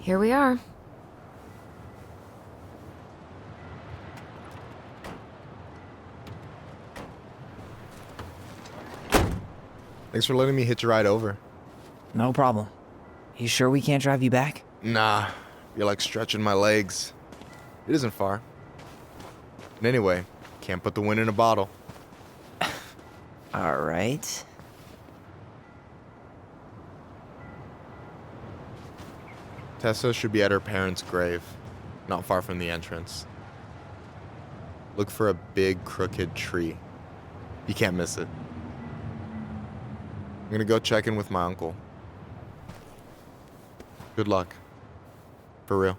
here we are. Thanks for letting me hitch a ride over. No problem. You sure we can't drive you back? Nah, you're like stretching my legs. It isn't far. And anyway, can't put the wind in a bottle. All right. Tessa should be at her parents' grave, not far from the entrance. Look for a big crooked tree. You can't miss it. I'm gonna go check in with my uncle. Good luck. For real.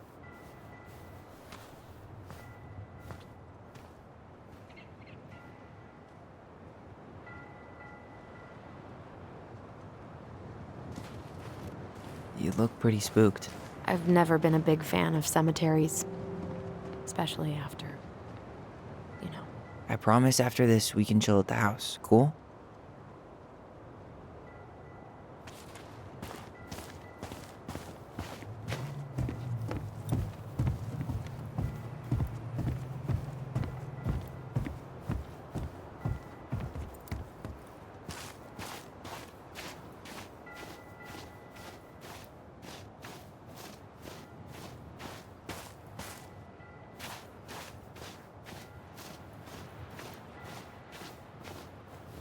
You look pretty spooked. I've never been a big fan of cemeteries. Especially after, you know. I promise after this we can chill at the house. Cool?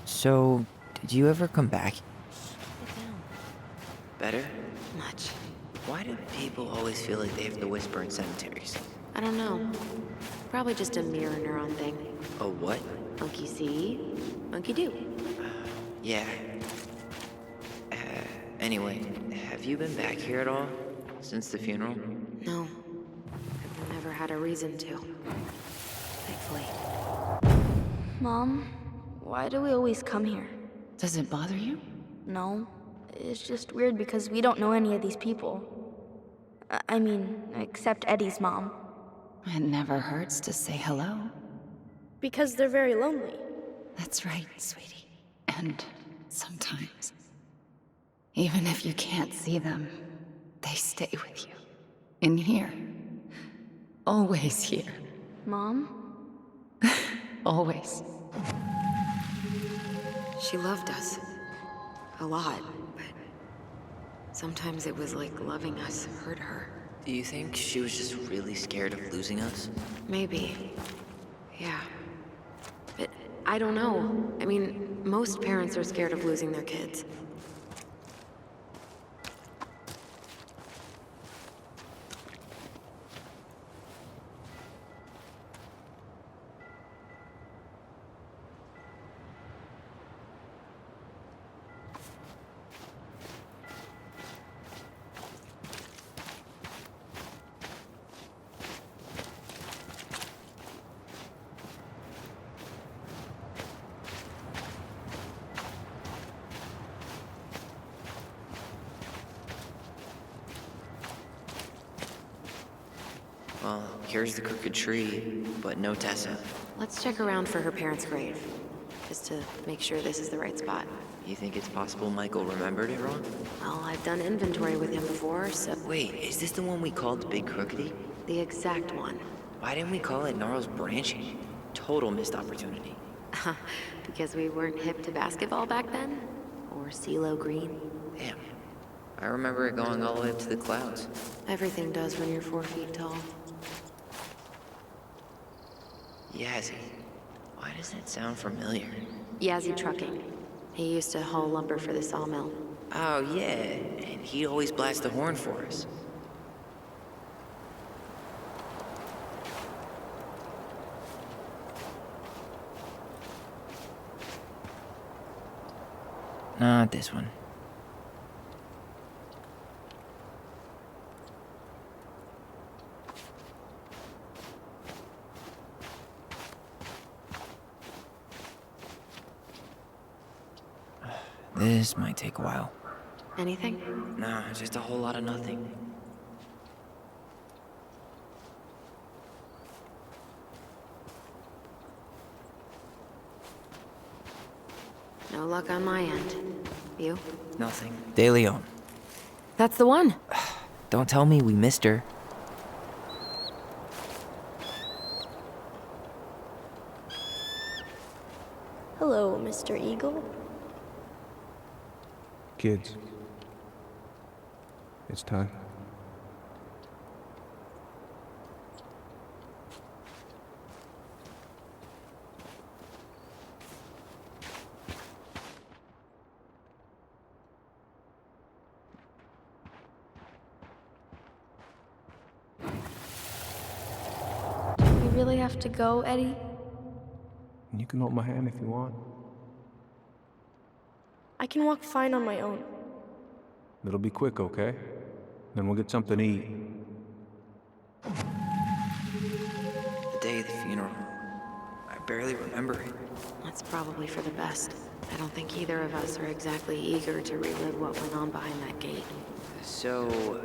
So, did you ever come back? Sit down. Better? Much. Why do people always feel like they have to whisper in cemeteries? I don't know. Probably just a mirror neuron thing. Oh, what? Monkey see, monkey do. Yeah. Anyway, have you been back here at all? Since the funeral? No. I've never had a reason to. Thankfully. Mom, why do we always come here? Does it bother you? No, it's just weird because we don't know any of these people. I mean, except Eddie's mom. It never hurts to say hello. Because they're very lonely. That's right, sweetie. And sometimes, even if you can't see them, they stay with you. In here. Always here. Mom? Always. She loved us. A lot, but sometimes it was like loving us hurt her. Do you think she was just really scared of losing us? Maybe. Yeah. But I don't know. I mean, most parents are scared of losing their kids. Well, here's the crooked tree, but no Tessa. Let's check around for her parents' grave, just to make sure this is the right spot. You think it's possible Michael remembered it wrong? Well, I've done inventory with him before, so... Wait, is this the one we called Big Crookedy? The exact one. Why didn't we call it Gnarls Branching? Total missed opportunity. Because we weren't hip to basketball back then? Or CeeLo Green? Damn. I remember it going all the way up to the clouds. Everything does when you're 4 feet tall. Yazzie. Why does that sound familiar? Yazzie Trucking. He used to haul lumber for the sawmill. Oh, yeah. And he'd always blast the horn for us. Not this one. This might take a while. Anything? Nah, just a whole lot of nothing. No luck on my end. You? Nothing. De Leon. That's the one. Don't tell me we missed her. Hello, Mr. Eagle. Kids, it's time. Do we really have to go, Eddie? You can hold my hand if you want. I can walk fine on my own. It'll be quick, okay? Then we'll get something to eat. The day of the funeral. I barely remember it. That's probably for the best. I don't think either of us are exactly eager to relive what went on behind that gate. So...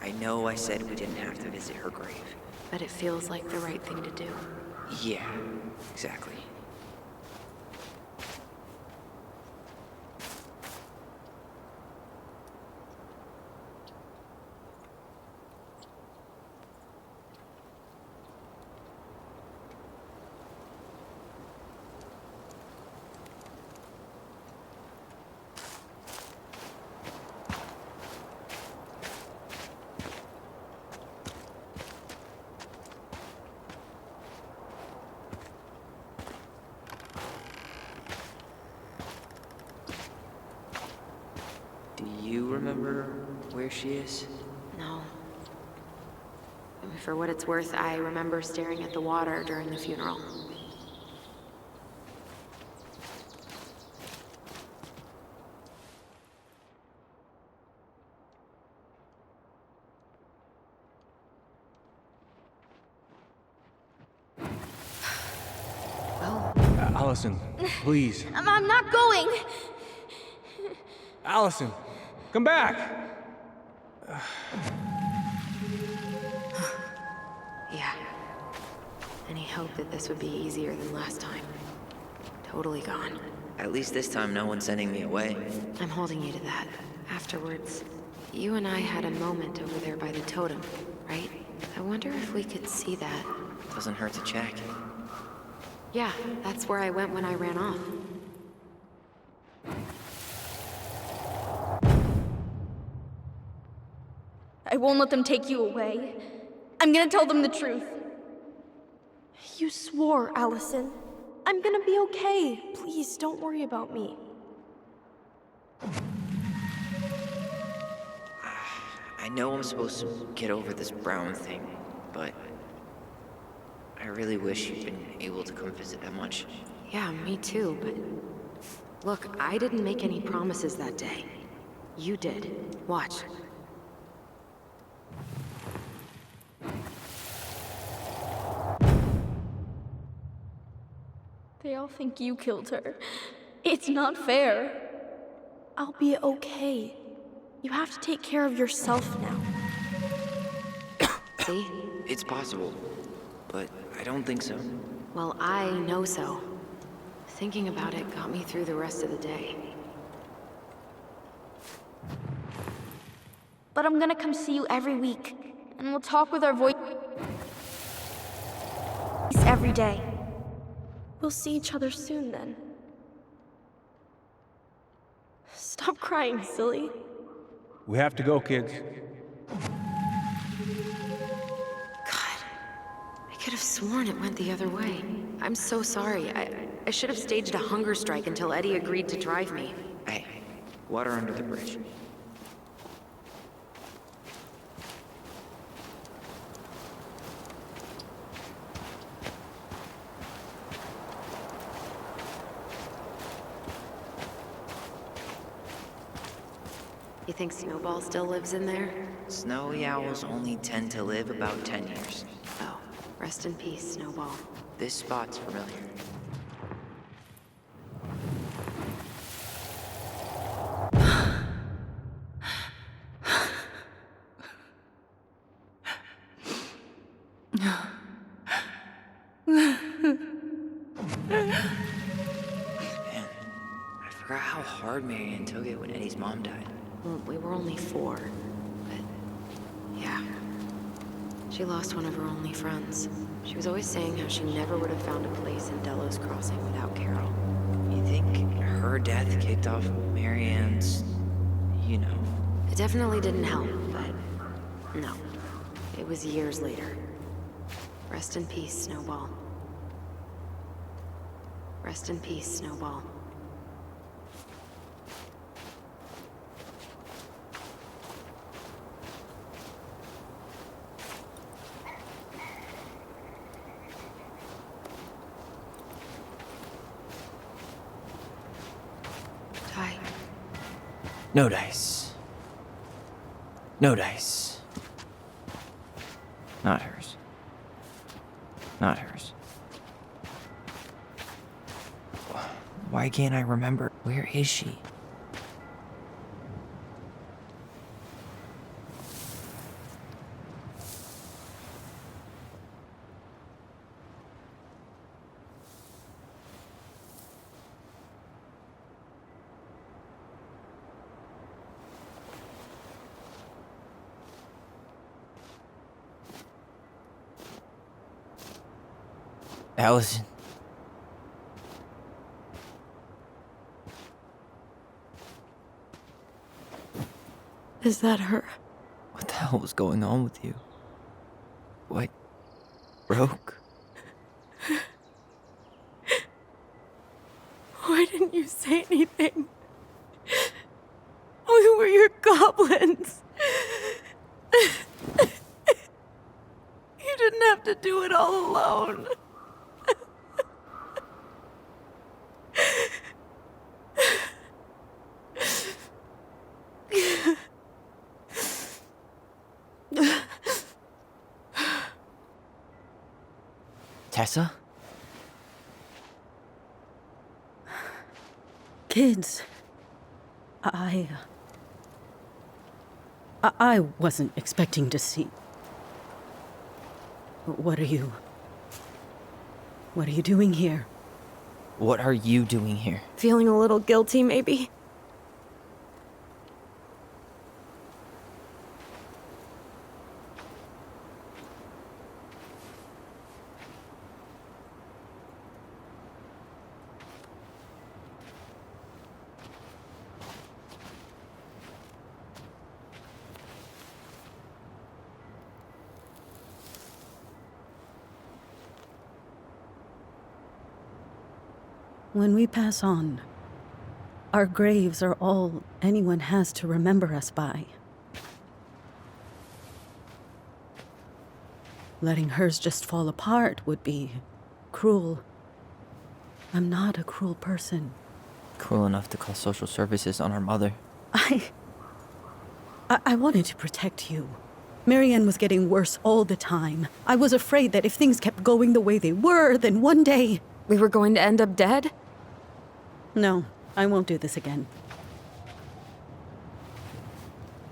I know I said we didn't have to visit her grave. But it feels like the right thing to do. Yeah, exactly. Do you remember where she is? No. For what it's worth, I remember staring at the water during the funeral. Well, Allison, please. I'm not going! Allison, come back! yeah. Any hope that this would be easier than last time? Totally gone. At least this time no one's sending me away. I'm holding you to that. Afterwards, you and I had a moment over there by the totem, right? I wonder if we could see that. Doesn't hurt to check. Yeah, that's where I went when I ran off. I won't let them take you away. I'm gonna tell them the truth. You swore, Allison. I'm gonna be okay. Please, don't worry about me. I know I'm supposed to get over this Brown thing, but I really wish you'd been able to come visit that much. Yeah, me too, but... Look, I didn't make any promises that day. You did. Watch. They all think you killed her. It's not fair. I'll be okay. You have to take care of yourself now. See? It's possible, but I don't think so. Well, I know so. Thinking about it got me through the rest of the day. But I'm gonna come see you every week, and we'll talk with our voice every day. We'll see each other soon then. Stop crying, silly. We have to go, kids. God, I could have sworn it went the other way. I'm so sorry. I should have staged a hunger strike until Eddie agreed to drive me. Hey, water under the bridge. You think Snowball still lives in there? Snowy owls only tend to live about 10 years. Oh, rest in peace, Snowball. This spot's familiar. Man, I forgot how hard Marianne took it when Eddie's mom died. Well, we were only 4. She lost one of her only friends. She was always saying how she never would have found a place in Delos Crossing without Carol. You think her death kicked off Marianne's, It definitely didn't help, but no. It was years later. Rest in peace, Snowball. Rest in peace, Snowball. Ty. No dice. No dice. Not hers. Not hers. Why can't I remember? Where is she? Allison. Is that her? What the hell was going on with you? What broke? Why didn't you say anything? We were your goblins. You didn't have to do it all alone. Tessa? Kids, I wasn't expecting to see. What are you doing here? What are you doing here? Feeling a little guilty, maybe? When we pass on, our graves are all anyone has to remember us by. Letting hers just fall apart would be cruel. I'm not a cruel person. Cruel enough to call social services on our mother. I wanted to protect you. Marianne was getting worse all the time. I was afraid that if things kept going the way they were, then one day... We were going to end up dead? No, I won't do this again.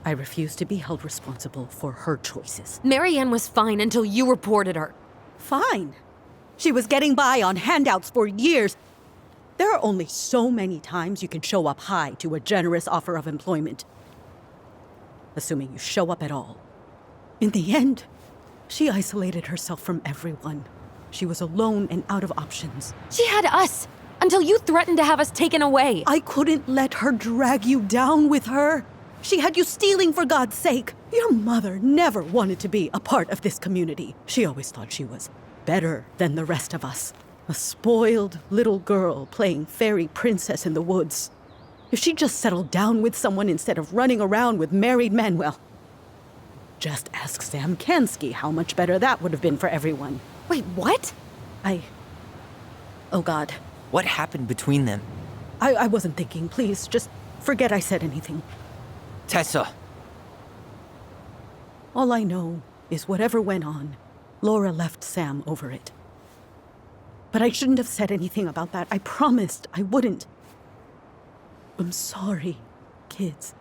I refuse to be held responsible for her choices. Marianne was fine until you reported her. Fine. She was getting by on handouts for years. There are only so many times you can show up high to a generous offer of employment. Assuming you show up at all. In the end, she isolated herself from everyone. She was alone and out of options. She had us until you threatened to have us taken away. I couldn't let her drag you down with her. She had you stealing for God's sake. Your mother never wanted to be a part of this community. She always thought she was better than the rest of us. A spoiled little girl playing fairy princess in the woods. If she just settled down with someone instead of running around with married men, well, just ask Sam Kansky how much better that would have been for everyone. Wait, what? Oh God. What happened between them? I wasn't thinking. Please, just forget I said anything. Tessa! All I know is whatever went on, Laura left Sam over it. But I shouldn't have said anything about that. I promised I wouldn't. I'm sorry, kids.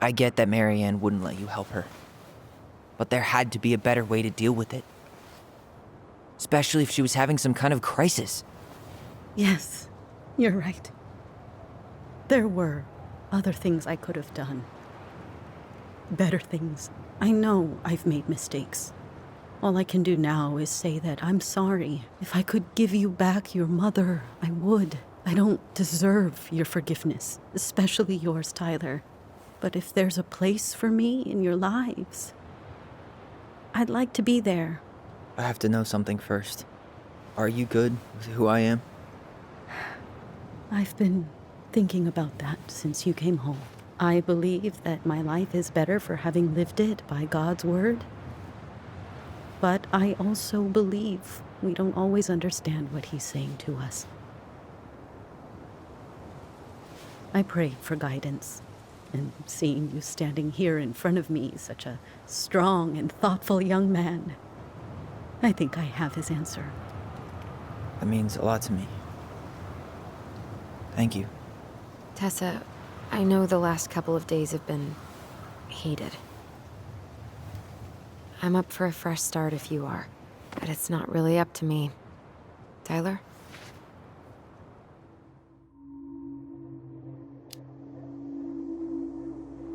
I get that Marianne wouldn't let you help her. But there had to be a better way to deal with it. Especially if she was having some kind of crisis. Yes, you're right. There were other things I could have done. Better things. I know I've made mistakes. All I can do now is say that I'm sorry. If I could give you back your mother, I would. I don't deserve your forgiveness, especially yours, Tyler. But if there's a place for me in your lives, I'd like to be there. I have to know something first. Are you good with who I am? I've been thinking about that since you came home. I believe that my life is better for having lived it by God's word. But I also believe we don't always understand what he's saying to us. I pray for guidance. And seeing you standing here in front of me, such a strong and thoughtful young man, I think I have his answer. That means a lot to me. Thank you. Tessa, I know the last couple of days have been heated. I'm up for a fresh start if you are, but it's not really up to me. Tyler?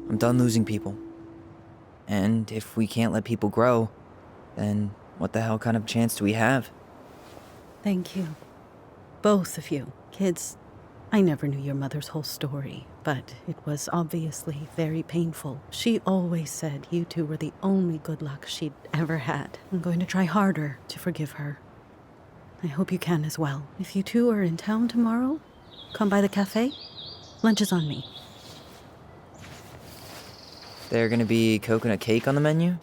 I'm done losing people. And if we can't let people grow, then what the hell kind of chance do we have? Thank you. Both of you. Kids, I never knew your mother's whole story, but it was obviously very painful. She always said you two were the only good luck she'd ever had. I'm going to try harder to forgive her. I hope you can as well. If you two are in town tomorrow, come by the cafe. Lunch is on me. There gonna be coconut cake on the menu?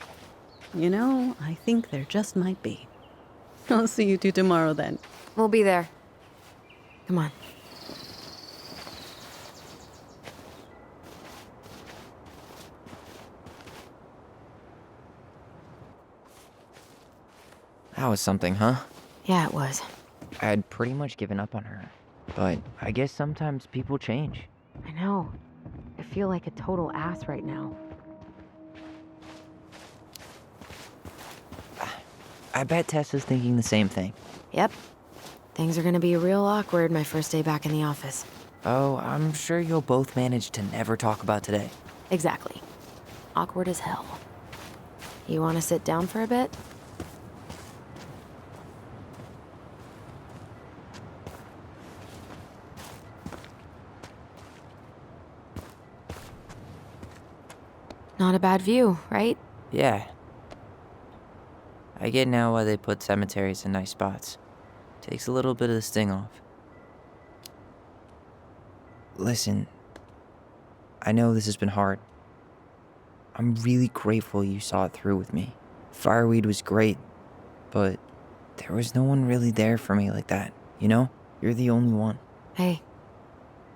You know, I think there just might be. I'll see you two tomorrow then. We'll be there. Come on. That was something, huh? Yeah, it was. I had pretty much given up on her. But I guess sometimes people change. I know. I feel like a total ass right now. I bet Tessa's thinking the same thing. Yep. Things are gonna be real awkward my first day back in the office. Oh, I'm sure you'll both manage to never talk about today. Exactly. Awkward as hell. You wanna sit down for a bit? Not a bad view, right? Yeah. I get now why they put cemeteries in nice spots. Takes a little bit of the sting off. Listen, I know this has been hard. I'm really grateful you saw it through with me. Fireweed was great, but there was no one really there for me like that, you know? You're the only one. Hey,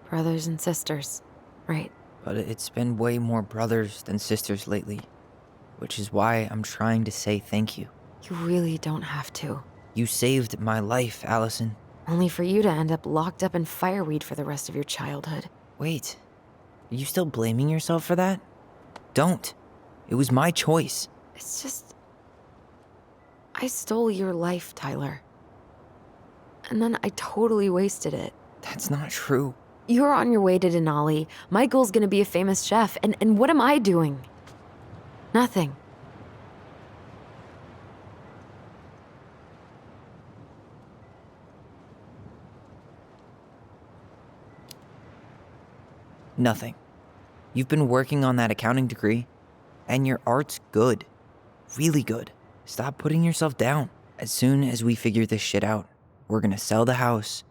brothers and sisters, right? But it's been way more brothers than sisters lately, which is why I'm trying to say thank you. You really don't have to. You saved my life, Allison. Only for you to end up locked up in fireweed for the rest of your childhood. Wait, are you still blaming yourself for that? Don't. It was my choice. It's just... I stole your life, Tyler. And then I totally wasted it. That's not true. You're on your way to Denali. Michael's gonna be a famous chef, and what am I doing? Nothing. Nothing. You've been working on that accounting degree, and your art's good. Really good. Stop putting yourself down. As soon as we figure this shit out, we're gonna sell the house,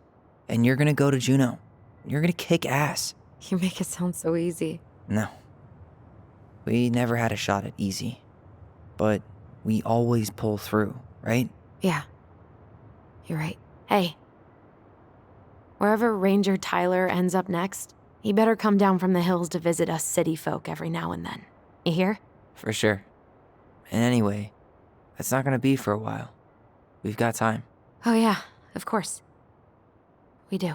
and you're gonna go to Juneau. You're gonna kick ass. You make it sound so easy. No. We never had a shot at easy. But we always pull through, right? Yeah. You're right. Hey. Wherever Ranger Tyler ends up next, he better come down from the hills to visit us city folk every now and then. You hear? For sure. And anyway, that's not gonna be for a while. We've got time. Oh yeah, of course. We do.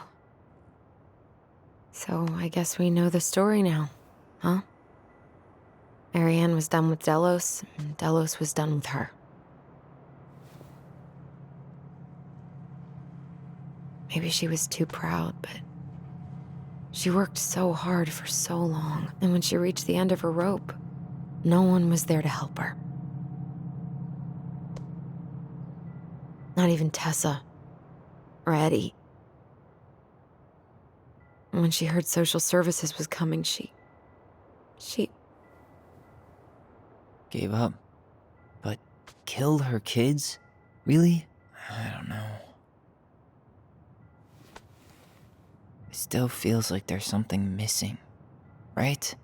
So I guess we know the story now, huh? Marianne was done with Delos, and Delos was done with her. Maybe she was too proud, but She worked so hard for so long, and when she reached the end of her rope, no one was there to help her. Not even Tessa or Eddie. And when she heard social services was coming, she Gave up. But killed her kids? Really? I don't know. It still feels like there's something missing, right?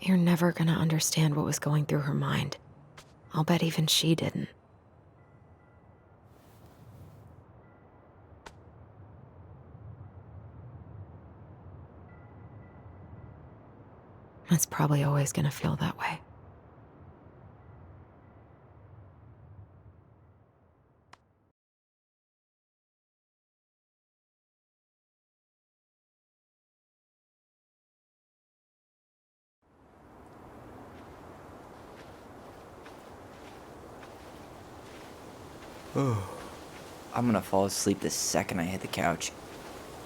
You're never gonna understand what was going through her mind. I'll bet even she didn't. It's probably always gonna feel that way. I'm gonna fall asleep the second I hit the couch.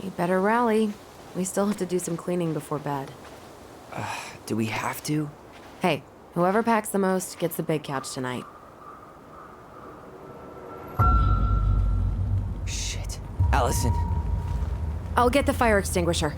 You better rally. We still have to do some cleaning before bed. Do we have to? Hey, whoever packs the most gets the big couch tonight. Shit. Allison. I'll get the fire extinguisher.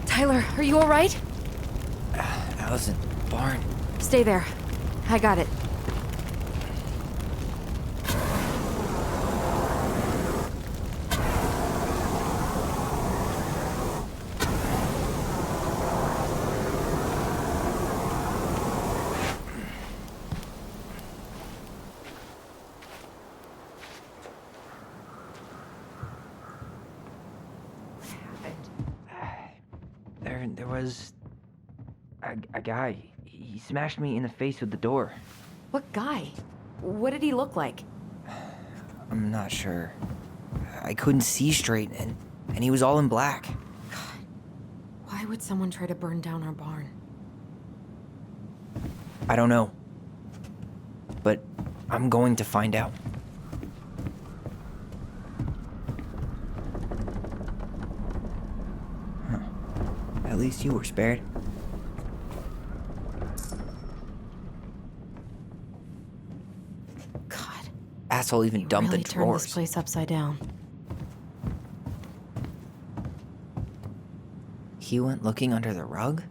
Tyler, are you all right? Allison, barn. Stay there. I got it. There was a guy. He smashed me in the face with the door. What guy? What did he look like? I'm not sure. I couldn't see straight, and he was all in black. Why would someone try to burn down our barn? I don't know. But I'm going to find out. Huh. At least you were spared. God, Asshole even you dumped really the turned drawers. this place upside down. He went looking under the rug?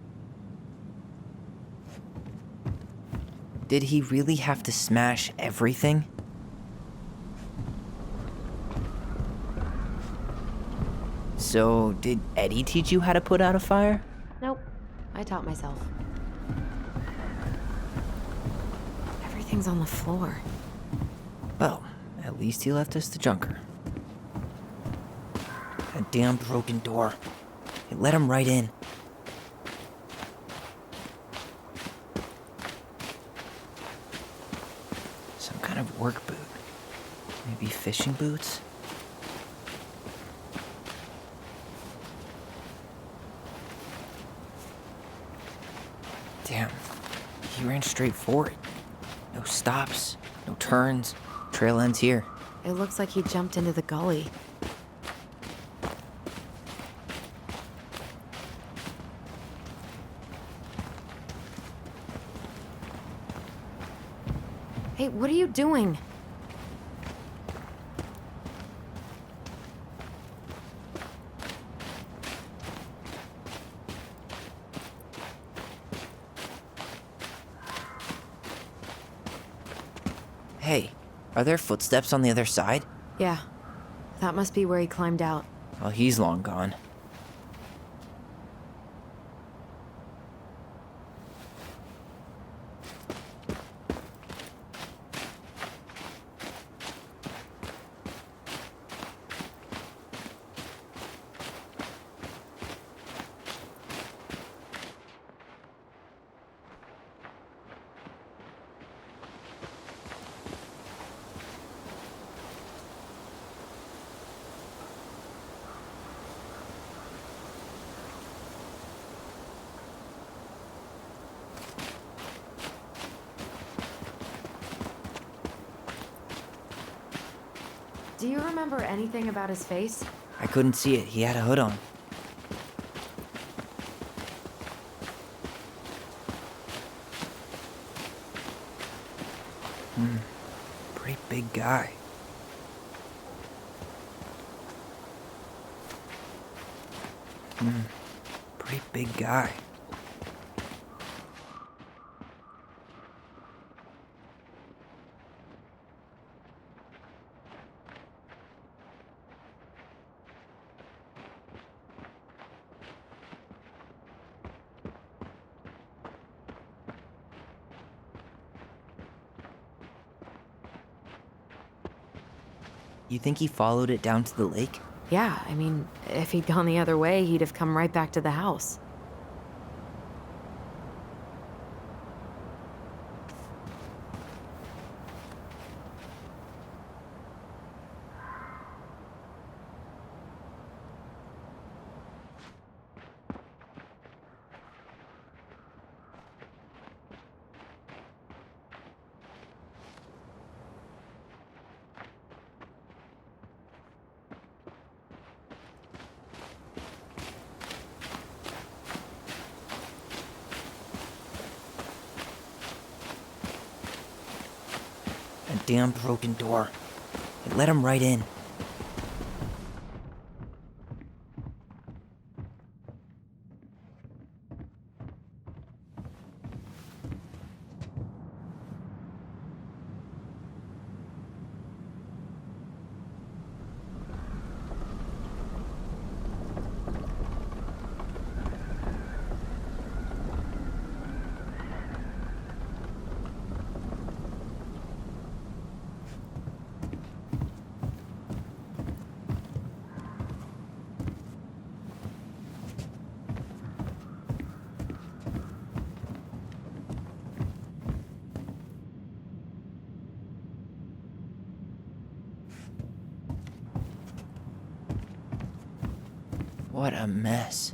Did he really have to smash everything? So, did Eddie teach you how to put out a fire? Nope, I taught myself. Everything's on the floor. Well, at least he left us the junker. That damn broken door. It let him right in. Some kind of work boot. Maybe fishing boots? Damn. He ran straight for it. No stops, no turns. Trail ends here. It looks like he jumped into the gully. Hey, what are you doing? Hey, are there footsteps on the other side? Yeah, that must be where he climbed out. Well, he's long gone. Do you remember anything about his face? I couldn't see it. He had a hood on. Pretty big guy. Pretty big guy. You think he followed it down to the lake? Yeah, I mean, if he'd gone the other way, he'd have come right back to the house. A damn broken door. It let him right in. What a mess.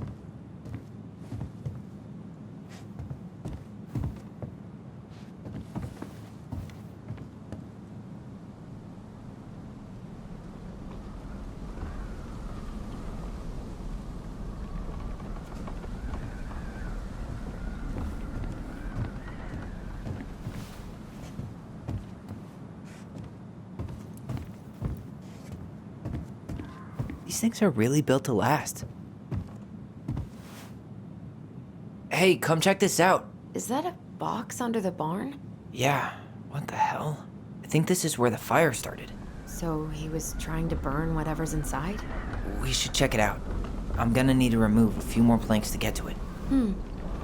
These things are really built to last. Hey, come check this out. Is that a box under the barn? Yeah, what the hell? I think this is where the fire started. So he was trying to burn whatever's inside? We should check it out. I'm gonna need to remove a few more planks to get to it.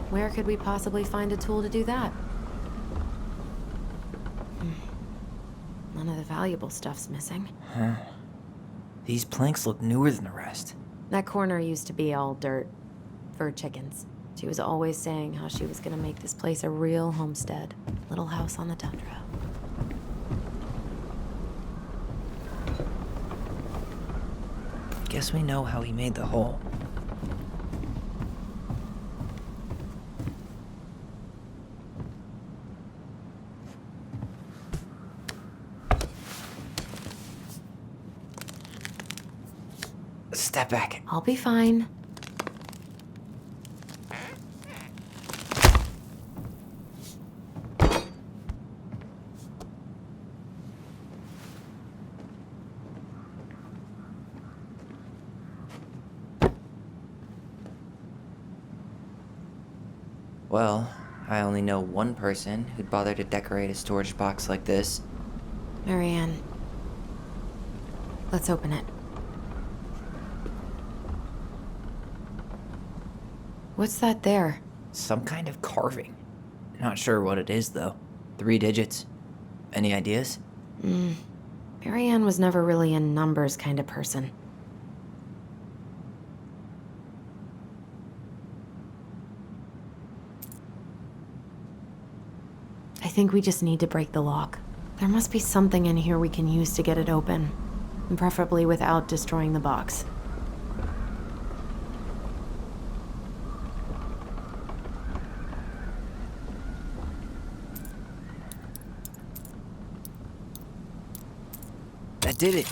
Where could we possibly find a tool to do that? None of the valuable stuff's missing. These planks look newer than the rest. That corner used to be all dirt for chickens. She was always saying how she was gonna make this place a real homestead. Little house on the tundra. Guess we know how he made the hole. Step back. I'll be fine. Well, I only know one person who'd bother to decorate a storage box like this. Marianne. Let's open it. What's that there? Some kind of carving. Not sure what it is, though. 3 digits. Any ideas? Marianne was never really a numbers kind of person. I think we just need to break the lock. There must be something in here we can use to get it open. And preferably without destroying the box. That did it.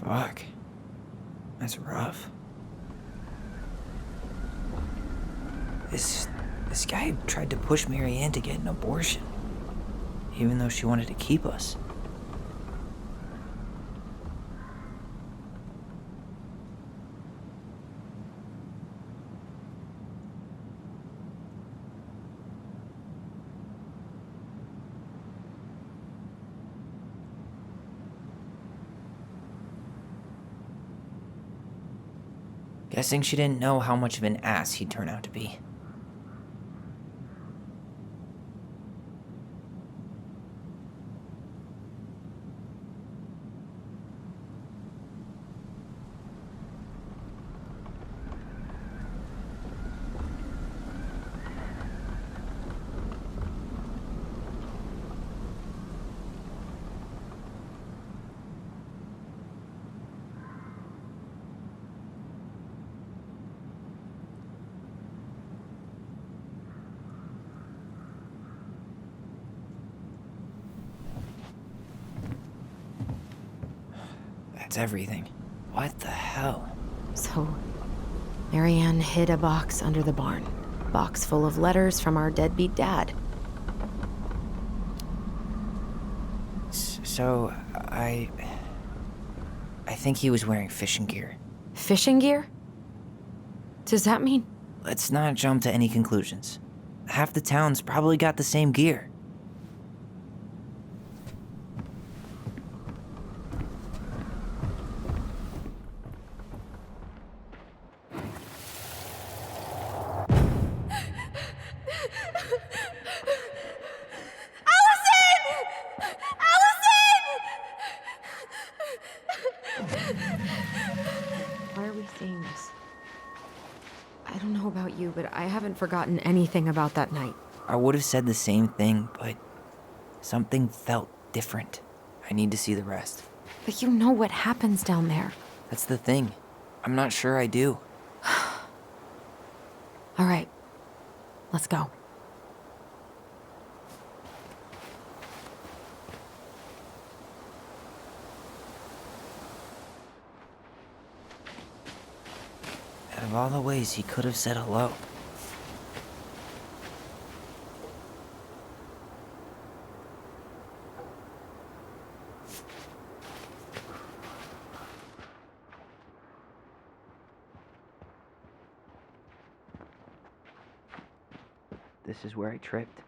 Fuck. That's rough. This guy tried to push Marianne to get an abortion, even though she wanted to keep us. Guessing she didn't know how much of an ass he'd turn out to be. That's everything. What the hell? So, Marianne hid a box under the barn. Box full of letters from our deadbeat dad. So, I think he was wearing fishing gear. Fishing gear? Does that mean? Let's not jump to any conclusions. Half the town's probably got the same gear. Why are we seeing this? I don't know about you, but I haven't forgotten anything about that night. I would have said the same thing, but something felt different. I need to see the rest. But you know what happens down there. That's the thing. I'm not sure I do. All right, let's go. Out of all the ways he could have said hello. This is where I tripped.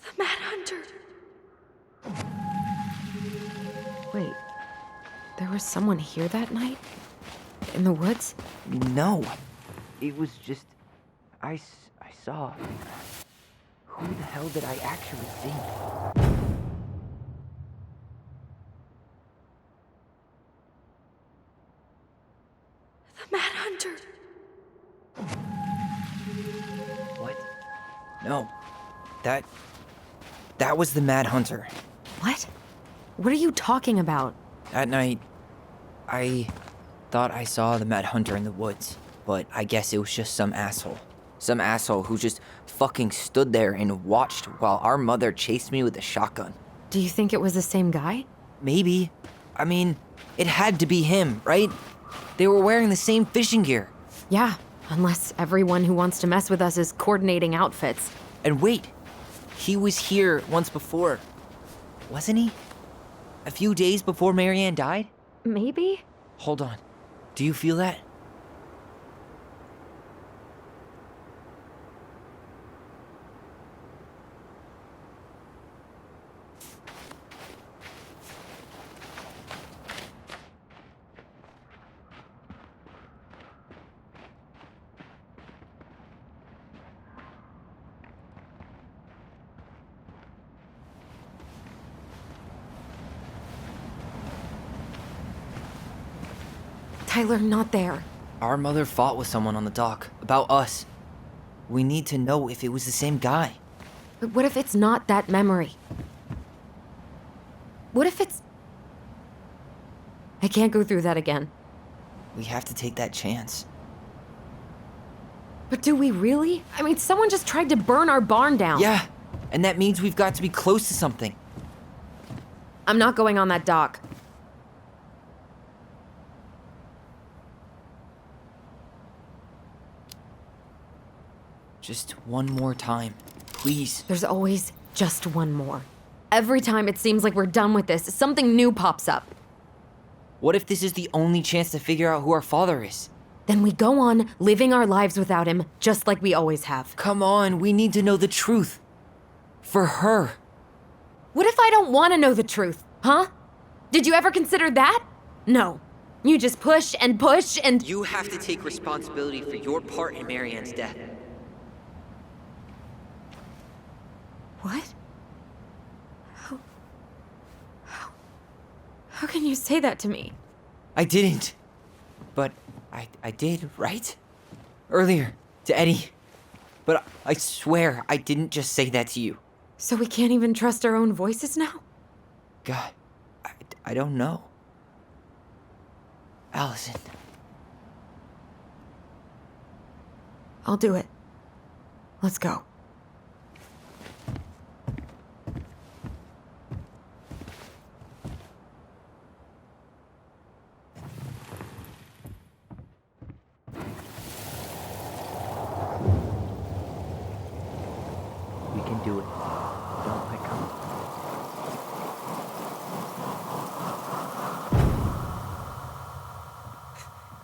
The Mad Hunter. Wait, there was someone here that night? In the woods? No. It was just... I saw... Who the hell did I actually see? The Mad Hunter. What? No. That was the Mad Hunter. What? What are you talking about? That night, I thought I saw the Mad Hunter in the woods, but I guess it was just some asshole. Some asshole who just fucking stood there and watched while our mother chased me with a shotgun. Do you think it was the same guy? Maybe. I mean, it had to be him, right? They were wearing the same fishing gear. Yeah, unless everyone who wants to mess with us is coordinating outfits. And wait, he was here once before, wasn't he? A few days before Marianne died? Maybe? Hold on. Do you feel that? Tyler, not there. Our mother fought with someone on the dock about us. We need to know if it was the same guy. But what if it's not that memory? What if it's... I can't go through that again. We have to take that chance. But do we really? I mean, someone just tried to burn our barn down. Yeah, and that means we've got to be close to something. I'm not going on that dock. Just one more time, please. There's always just one more. Every time it seems like we're done with this, something new pops up. What if this is the only chance to figure out who our father is? Then we go on living our lives without him, just like we always have. Come on, we need to know the truth. For her. What if I don't want to know the truth, huh? Did you ever consider that? No. You just push and push and... You have to take responsibility for your part in Marianne's death. What? How can you say that to me? I didn't. But I did, right? Earlier, to Eddie. But I swear I didn't just say that to you. So we can't even trust our own voices now? God, I don't know. Allison. I'll do it. Let's go. We can do it. Don't let go.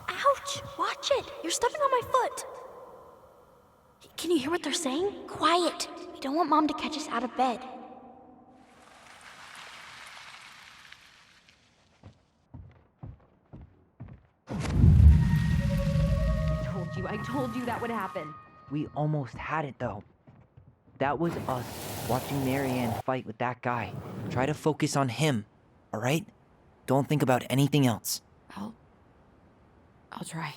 Ouch! Watch it! You're stepping on my foot! Can you hear what they're saying? Quiet! We don't want Mom to catch us out of bed. I told you that would happen. We almost had it, though. That was us watching Marianne fight with that guy. Try to focus on him, all right? Don't think about anything else. I'll try.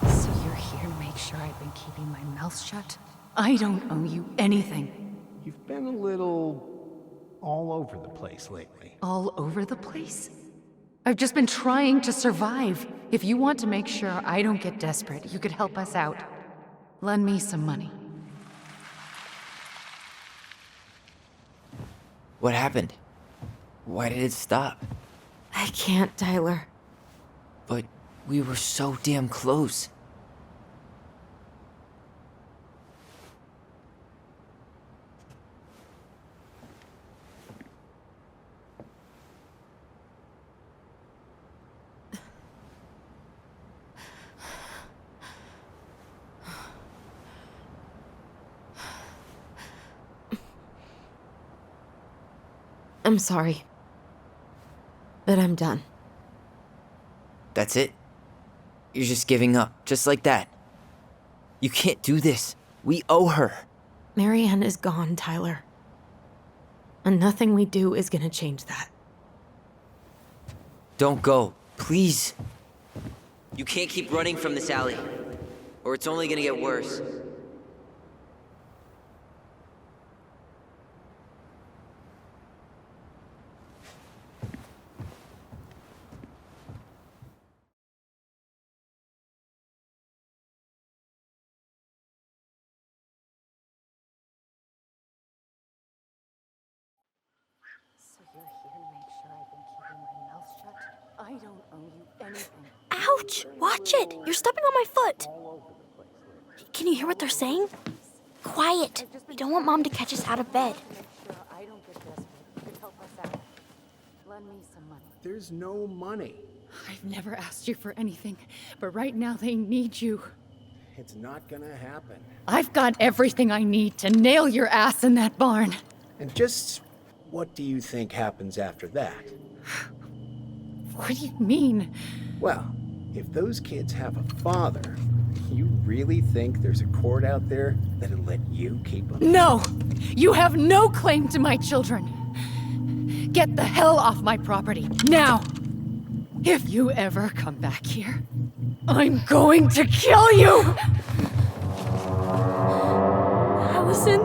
So you're here to make sure I've been keeping my mouth shut? I don't owe you anything. You've been a little all over the place lately. All over the place? I've just been trying to survive. If you want to make sure I don't get desperate, you could help us out. Lend me some money. What happened? Why did it stop? I can't, Tyler. But we were so damn close. I'm sorry. But I'm done. That's it? You're just giving up, just like that. You can't do this. We owe her. Marianne is gone, Tyler. And nothing we do is gonna change that. Don't go, please. You can't keep running from this alley, or it's only gonna get worse. So you're here to make sure I've been keeping my mouth shut? I don't owe you anything. Ouch! Watch it! You're stepping on my foot! Can you hear what they're saying? Quiet! We don't want Mom to catch us out of bed. Make sure I don't get desperate. You could help us out. Lend me some money. There's no money. I've never asked you for anything, but right now they need you. It's not gonna happen. I've got everything I need to nail your ass in that barn. And just what do you think happens after that? What do you mean? Well, if those kids have a father, you really think there's a court out there that'll let you keep them? No! You have no claim to my children. Get the hell off my property, now! If you ever come back here, I'm going to kill you! Allison?